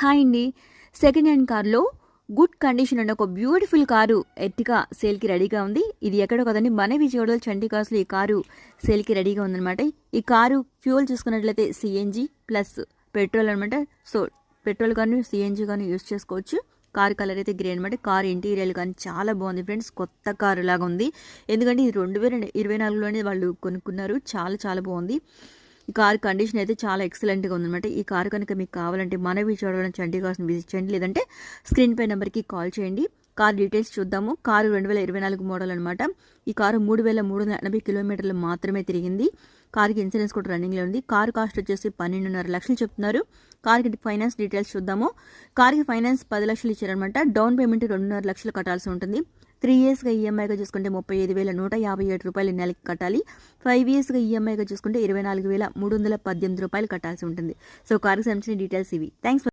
Hi అండి. Second hand కార్లో good condition ఉన్న ఒక బ్యూటిఫుల్ కారు ఎర్టిగా సేల్కి రెడీగా ఉంది. ఇది ఎక్కడో కదండి, మన విజయవాడలో చండీ కార్స్లో ఈ కారు సేల్కి రెడీగా ఉందన్నమాట. ఈ కారు ఫ్యూల్ చూసుకున్నట్లయితే సిఎన్జి ప్లస్ పెట్రోల్ అనమాట. సో పెట్రోల్ కానీ సిఎన్జి కానీ యూస్ చేసుకోవచ్చు. కారు కలర్ అయితే గ్రే అనమాట. కారు ఇంటీరియర్ కానీ చాలా బాగుంది ఫ్రెండ్స్, కొత్త కారు లాగా ఉంది. ఎందుకంటే ఇది 2024లోనే వాళ్ళు కొనుక్కున్నారు. చాలా చాలా బాగుంది. ఈ కార్ కండిషన్ అయితే చాలా ఎక్సలెంట్గా ఉందన్నమాట. ఈ కారు కనుక మీకు కావాలంటే మన విజయవాడలో చండీ కార్స్ని విజిట్ చేయండి, లేదంటే స్క్రీన్ పై నెంబర్కి కాల్ చేయండి. కార్ డీటెయిల్స్ చూద్దాము. కారు 2024 మోడల్ అనమాట. ఈ కారు 3380 కిలోమీటర్లు మాత్రమే తిరిగింది. కారుకి ఇన్సూరెన్స్ కూడా రన్నింగ్లో ఉంది. కారు కాస్ట్ వచ్చేసి 12.5 లక్షలు చెప్తున్నారు. కారుకి ఫైనాన్స్ డీటెయిల్స్ చూద్దాము. కారుకి ఫైనాన్స్ 10 లక్షలు ఇచ్చారనమాట. డౌన్ పేమెంట్ 2.5 లక్షలు కట్టాల్సి ఉంటుంది. 3 ఇయర్స్గా ఈఎంఐగా చూసుకుంటే 35,157 రూపాయలు నెలకి కట్టాలి. 5 ఇయర్స్గా ఈఎంఐగా చూసుకుంటే 24,318 రూపాయలు కట్టాల్సి ఉంటుంది. సో కారుకి సంబంధించిన డీటెయిల్స్ ఇవి. థ్యాంక్స్.